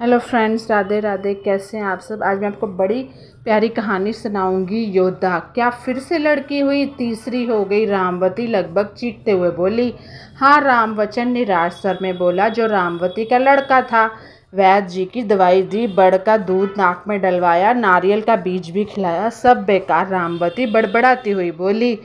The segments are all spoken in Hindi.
Hello friends, Radhe Radhe. कैसे हैं आप सब। आज मैं आपको बड़ी प्यारी कहानी सुनाऊंगी। योद्धा। क्या फिर से लड़की हुई? तीसरी हो गई। रामवती लगभग चीखते हुए बोली। हाँ, रामवचन निराश स्वर में बोला, जो रामवती का लड़का था। वैद्य जी की दवाई दी, बड़ का दूध नाक में डलवाया, नारियल का बीज भी खिलाया, सब बेकार। रामवती बड़बड़ाती हुई बोली।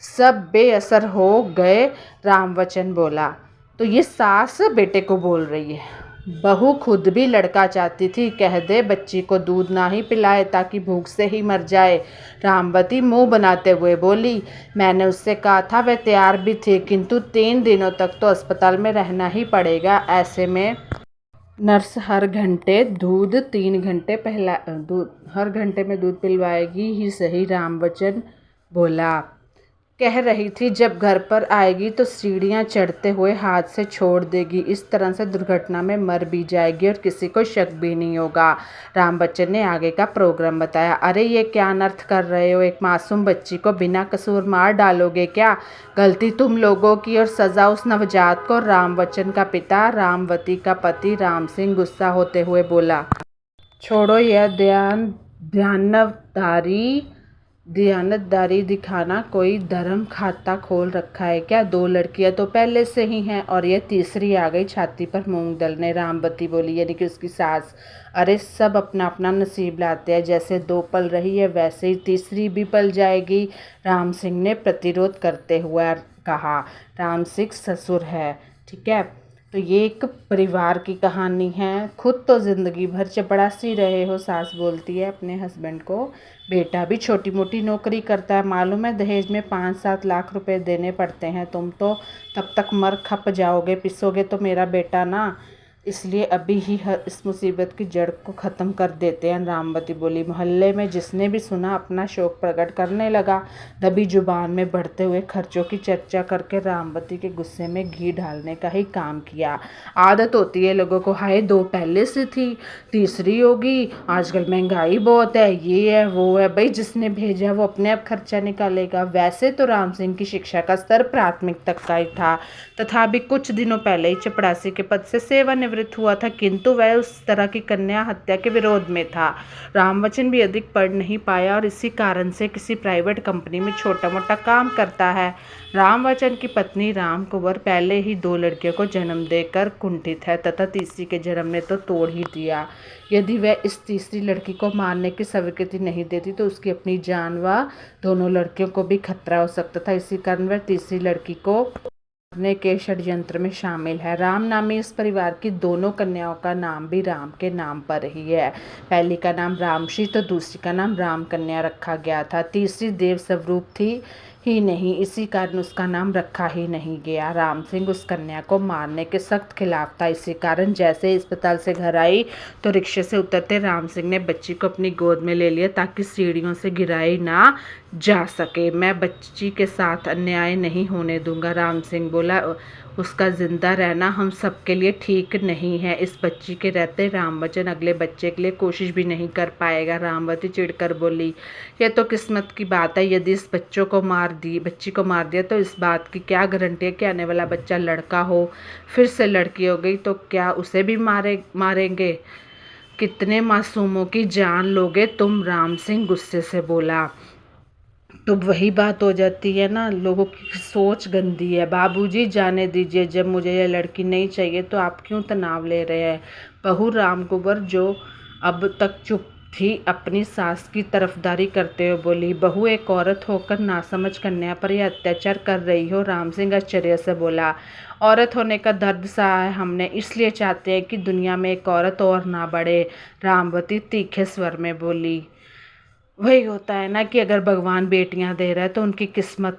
सब बेअसर हो गए। रामवचन बोला। तो ये सास बेटे को बोल रही है। बहू खुद भी लड़का चाहती थी। कह दे बच्ची को दूध ना ही पिलाए ताकि भूख से ही मर जाए। रामवती मुंह बनाते हुए बोली। मैंने उससे कहा था, वह तैयार भी थी, किंतु 3 दिनों तक तो अस्पताल में रहना ही पड़ेगा। ऐसे में नर्स हर घंटे दूध 3 घंटे पहला दूध हर घंटे में दूध पिलवाएगी ही सही। रामवचन बोला। कह रही थी, जब घर पर आएगी तो सीढ़ियाँ चढ़ते हुए हाथ से छोड़ देगी। इस तरह से दुर्घटना में मर भी जाएगी और किसी को शक भी नहीं होगा। रामवचन ने आगे का प्रोग्राम बताया। अरे ये क्या अनर्थ कर रहे हो? एक मासूम बच्ची को बिना कसूर मार डालोगे क्या? गलती तुम लोगों की और सज़ा उस नवजात को। रामवचन का पिता, रामवती का पति राम सिंह गुस्सा होते हुए बोला। छोड़ो, यह दयानतदारी दिखाना कोई धर्म खाता खोल रखा है क्या? 2 लड़कियां तो पहले से ही हैं और ये तीसरी आ गई छाती पर मूंग दलने। रामवती बोली, यानी कि उसकी सास। अरे सब अपना अपना नसीब लाते हैं। जैसे 2 पल रही है वैसे ही तीसरी भी पल जाएगी। राम सिंह ने प्रतिरोध करते हुए कहा। राम सिंह ससुर है, ठीक है। तो ये एक परिवार की कहानी है। खुद तो ज़िंदगी भर चपड़ासी रहे हो, सास बोलती है अपने हस्बैंड को। बेटा भी छोटी मोटी नौकरी करता है। मालूम है दहेज में 5-7 लाख रुपए देने पड़ते हैं। तुम तो तब तक मर खप जाओगे, पिसोगे तो मेरा बेटा ना। इसलिए अभी ही इस मुसीबत की जड़ को ख़त्म कर देते हैं। रामवती बोली। मोहल्ले में जिसने भी सुना अपना शौक प्रकट करने लगा। दबी जुबान में बढ़ते हुए खर्चों की चर्चा करके रामवती के गुस्से में घी डालने का ही काम किया। आदत होती है लोगों को। हाय, 2 पहले से थी, तीसरी होगी। आजकल महंगाई बहुत है, ये है वो है। भाई जिसने भेजा वो अपने आप खर्चा निकालेगा। वैसे तो राम सिंह की शिक्षा का स्तर प्राथमिक तक का ही था, तथापि कुछ दिनों पहले ही चपड़ासी के पद से सेवानिवृत्त हुआ था, किंतु वह उस तरह की कन्या हत्या के विरोध में था। रामवचन भी अधिक पढ़ नहीं पाया और इसी कारण से किसी प्राइवेट कंपनी में छोटा मोटा काम करता है। रामवचन की पत्नी राम कुंवर पहले ही 2 लड़कियों को जन्म देकर कुंठित है तथा तीसरी के जन्म ने तो तोड़ ही दिया। यदि वह इस तीसरी लड़की को मारने की स्वीकृति नहीं देती तो उसकी अपनी जान व दोनों लड़कियों को भी खतरा हो सकता था। इसी कारण वह तीसरी लड़की को मारने के षड्यंत्र में शामिल है। राम नामी इस परिवार की दोनों कन्याओं का नाम भी राम के नाम पर ही है। पहली का नाम रामश्री तो दूसरी का नाम राम कन्या रखा गया था। तीसरी देव स्वरूप थी ही नहीं, इसी कारण उसका नाम रखा ही नहीं गया। राम सिंह उस कन्या को मारने के सख्त खिलाफ था। इसी कारण जैसे ही अस्पताल से घर आई तो रिक्शे से उतरते राम सिंह ने बच्ची को अपनी गोद में ले लिया ताकि सीढ़ियों से गिराई ना जा सके। मैं बच्ची के साथ अन्याय नहीं होने दूंगा, राम सिंह बोला। उसका जिंदा रहना हम सबके लिए ठीक नहीं है। इस बच्ची के रहते रामवचन अगले बच्चे के लिए कोशिश भी नहीं कर पाएगा। रामवती चिढ़कर बोली। यह तो किस्मत की बात है। यदि इस बच्ची को मार दिया तो इस बात की क्या गारंटी है कि आने वाला बच्चा लड़का हो। फिर से लड़की हो गई तो क्या उसे भी मारेंगे? कितने मासूमों की जान लोगे तुम? राम सिंह गुस्से से बोला। तो वही बात हो जाती है ना, लोगों की सोच गंदी है। बाबूजी जाने दीजिए, जब मुझे यह लड़की नहीं चाहिए तो आप क्यों तनाव ले रहे हैं? बहू राम कुंवर, जो अब तक चुप थी, अपनी सास की तरफदारी करते हुए बोली। बहू, एक औरत होकर नासमझ कन्या पर यह अत्याचार कर रही हो? राम सिंह आश्चर्य से बोला। औरत होने का दर्द सहा है हमने, इसलिए चाहते हैं कि दुनिया में एक औरत और ना बढ़े। रामवती तीखे स्वर में बोली। वही होता है ना कि अगर भगवान बेटियां दे रहा है तो उनकी किस्मत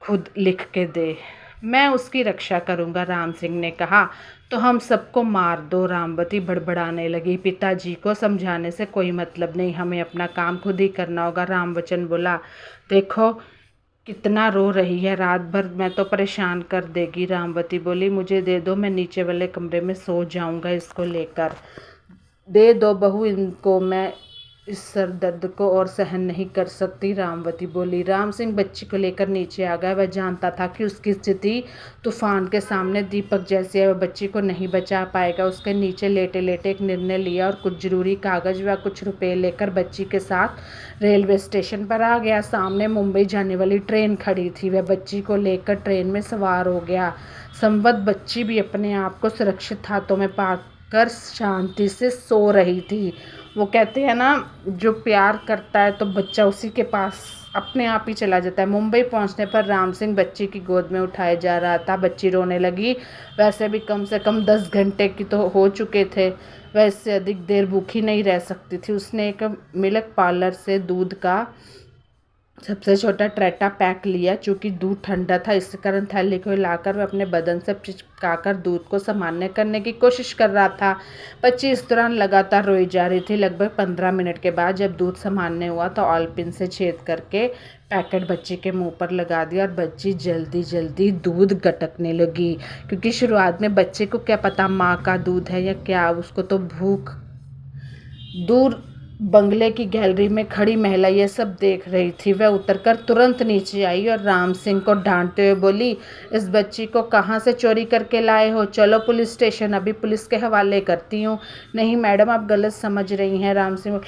खुद लिख के दे। मैं उसकी रक्षा करूंगा, राम सिंह ने कहा। तो हम सबको मार दो, रामवती बड़बड़ाने लगी। पिताजी को समझाने से कोई मतलब नहीं, हमें अपना काम खुद ही करना होगा, रामवचन बोला। देखो कितना रो रही है, रात भर मैं तो परेशान कर देगी। रामवती बोली। मुझे दे दो, मैं नीचे वाले कमरे में सो जाऊंगा इसको लेकर। दे दो बहू इनको, मैं इस सर दर्द को और सहन नहीं कर सकती, रामवती बोली। राम सिंह बच्ची को लेकर नीचे आ गया। वह जानता था कि उसकी स्थिति तूफान के सामने दीपक जैसी है, वह बच्ची को नहीं बचा पाएगा। उसके नीचे लेटे लेटे एक निर्णय लिया और कुछ जरूरी कागज व कुछ रुपए लेकर बच्ची के साथ रेलवे स्टेशन पर आ गया। सामने मुंबई जाने वाली ट्रेन खड़ी थी। वह बच्ची को लेकर ट्रेन में सवार हो गया। संवत बच्ची भी अपने आप को सुरक्षित हाथों में पाकर शांति से सो रही थी। वो कहते हैं ना, जो प्यार करता है तो बच्चा उसी के पास अपने आप ही चला जाता है। मुंबई पहुंचने पर राम सिंह बच्ची की गोद में उठाए जा रहा था। बच्ची रोने लगी। वैसे भी कम से कम 10 घंटे की तो हो चुके थे। वह इससे अधिक देर भूखी नहीं रह सकती थी। उसने एक मिल्क पार्लर से दूध का सबसे छोटा ट्रेटा पैक लिया। चूँकि दूध ठंडा था, इस कारण थैली को हिलाकर वह अपने बदन से चिपकाकर दूध को सामान्य करने की कोशिश कर रहा था। बच्ची इस दौरान लगातार रोई जा रही थी। लगभग 15 मिनट के बाद जब दूध सामान्य हुआ तो ऑलपिन से छेद करके पैकेट बच्ची के मुंह पर लगा दिया और बच्ची जल्दी जल्दी दूध गटकने लगी। क्योंकि शुरुआत में बच्चे को क्या पता माँ का दूध है या क्या, उसको तो भूख। दूर बंगले की गैलरी में खड़ी महिला ये सब देख रही थी। वह उतरकर तुरंत नीचे आई और राम सिंह को डांटते हुए बोली, इस बच्ची को कहाँ से चोरी करके लाए हो? चलो पुलिस स्टेशन, अभी पुलिस के हवाले करती हूँ। नहीं मैडम, आप गलत समझ रही हैं, राम सिंह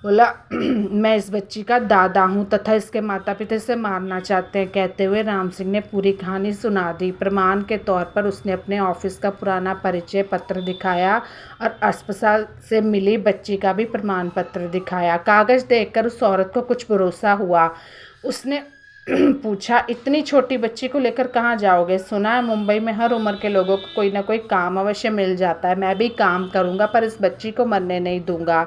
बोला। मैं इस बच्ची का दादा हूँ तथा इसके माता पिता इसे मारना चाहते हैं। कहते हुए राम सिंह ने पूरी कहानी सुना दी। प्रमाण के तौर पर उसने अपने ऑफिस का पुराना परिचय पत्र दिखाया और अस्पताल से मिली बच्ची का भी प्रमाण पत्र दिखाया। कागज देखकर उस औरत को कुछ भरोसा हुआ। उसने पूछा, इतनी छोटी बच्ची को लेकर कहाँ जाओगे? सुना है मुंबई में हर उम्र के लोगों को कोई ना कोई काम अवश्य मिल जाता है। मैं भी काम करूँगा पर इस बच्ची को मरने नहीं दूंगा।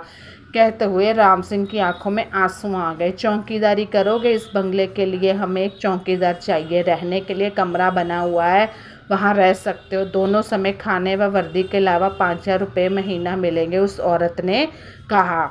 कहते हुए राम सिंह की आंखों में आंसू आ गए। चौकीदारी करोगे? इस बंगले के लिए हमें एक चौकीदार चाहिए। रहने के लिए कमरा बना हुआ है, वहाँ रह सकते हो। दोनों समय खाने व वर्दी के अलावा 5,000 रुपये महीना मिलेंगे। उस औरत ने कहा,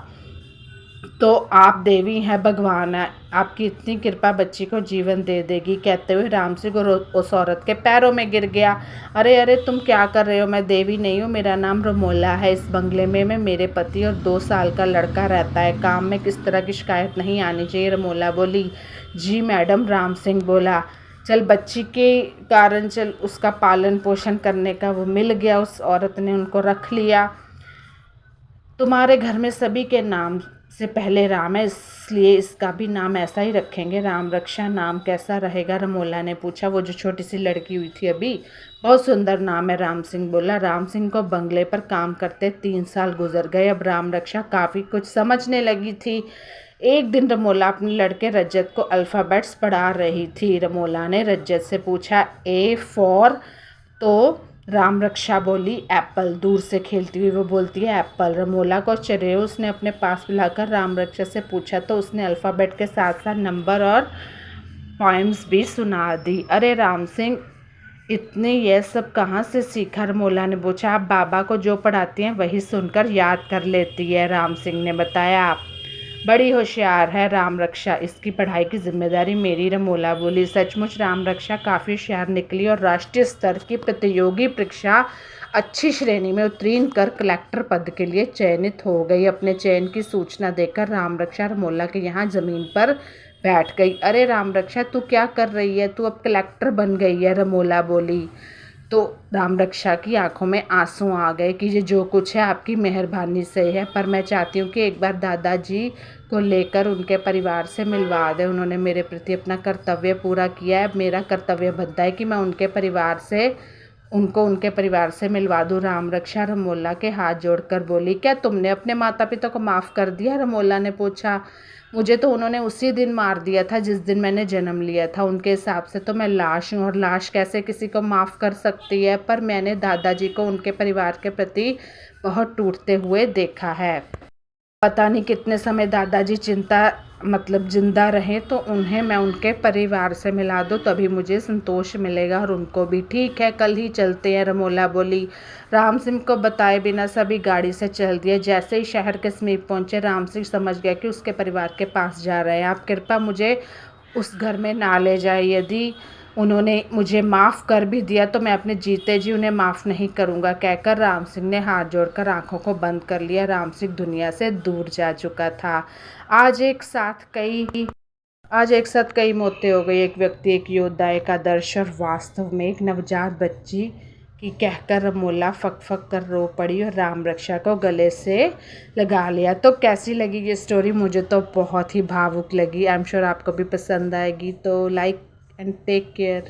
तो आप देवी हैं, भगवान है, आपकी इतनी कृपा बच्ची को जीवन दे देगी। कहते हुए राम सिंह उस औरत के पैरों में गिर गया। अरे अरे, तुम क्या कर रहे हो? मैं देवी नहीं हूँ, मेरा नाम रमोला है। इस बंगले में मेरे पति और 2 साल का लड़का रहता है। काम में किस तरह की शिकायत नहीं आनी चाहिए, रमोला बोली। जी मैडम, राम सिंह बोला। चल, बच्ची के कारण चल उसका पालन पोषण करने का वो मिल गया। उस औरत ने उनको रख लिया। तुम्हारे घर में सभी के नाम से पहले राम है, इसलिए इसका भी नाम ऐसा ही रखेंगे। राम रक्षा नाम कैसा रहेगा? रमोला ने पूछा। वो जो छोटी सी लड़की हुई थी अभी, बहुत सुंदर नाम है, राम सिंह बोला। राम सिंह को बंगले पर काम करते 3 साल गुजर गए। अब राम रक्षा काफ़ी कुछ समझने लगी थी। एक दिन रमोला अपने लड़के रजत को अल्फ़ाबेट्स पढ़ा रही थी। रमोला ने रजत से पूछा, ए फॉर? तो राम रक्षा बोली, एप्पल। दूर से खेलती हुई वो बोलती है एप्पल। रमोला को आश्चर्य, उसने अपने पास बुलाकर राम रक्षा से पूछा तो उसने अल्फ़ाबेट के साथ साथ नंबर और पॉइम्स भी सुना दी। अरे राम सिंह, इतने ये सब कहाँ से सीखा? रमोला ने पूछा। आप बाबा को जो पढ़ाती हैं वही सुनकर याद कर लेती है, राम सिंह ने बताया। बड़ी होशियार है राम रक्षा, इसकी पढ़ाई की जिम्मेदारी मेरी, रमोला बोली। सचमुच राम रक्षा काफ़ी होशियार निकली और राष्ट्रीय स्तर की प्रतियोगी परीक्षा अच्छी श्रेणी में उत्तीर्ण कर कलेक्टर पद के लिए चयनित हो गई। अपने चयन की सूचना देकर राम रक्षा रमोला के यहाँ ज़मीन पर बैठ गई। अरे राम रक्षा, तू क्या कर रही है? तू अब कलेक्टर बन गई है, रमोला बोली। तो राम रक्षा की आंखों में आंसू आ गए कि ये जो कुछ है आपकी मेहरबानी से है, पर मैं चाहती हूँ कि एक बार दादाजी को लेकर उनके परिवार से मिलवा दें। उन्होंने मेरे प्रति अपना कर्तव्य पूरा किया है। मेरा कर्तव्य बनता है कि मैं उनके परिवार से मिलवा दूँ। राम रक्षा रमोला के हाथ जोड़कर बोली। क्या तुमने अपने माता पिता को माफ़ कर दिया? रमोला ने पूछा। मुझे तो उन्होंने उसी दिन मार दिया था जिस दिन मैंने जन्म लिया था। उनके हिसाब से तो मैं लाश हूँ और लाश कैसे किसी को माफ़ कर सकती है? पर मैंने दादाजी को उनके परिवार के प्रति बहुत टूटते हुए देखा है। पता नहीं कितने समय दादाजी जिंदा रहे, तो उन्हें मैं उनके परिवार से मिला दूँ तभी मुझे संतोष मिलेगा और उनको भी। ठीक है, कल ही चलते हैं, रमोला बोली। राम सिंह को बताए बिना सभी गाड़ी से चल दिए। जैसे ही शहर के समीप पहुंचे, राम सिंह समझ गया कि उसके परिवार के पास जा रहे हैं। आप कृपया मुझे उस घर में ना ले जाए। यदि उन्होंने मुझे माफ़ कर भी दिया तो मैं अपने जीते जी उन्हें माफ़ नहीं करूँगा, कहकर राम सिंह ने हाथ जोड़कर आंखों को बंद कर लिया। राम सिंह दुनिया से दूर जा चुका था। आज एक साथ कई मौतें हो गई। एक व्यक्ति, एक योद्धा, एक आदर्श और वास्तव में एक नवजात बच्ची की कहकर अमोला फक फक कर रो पड़ी और राम रक्षा को गले से लगा लिया। तो कैसी लगी ये स्टोरी? मुझे तो बहुत ही भावुक लगी। आई एम श्योर आपको भी पसंद आएगी। तो लाइक एंड टेक केयर।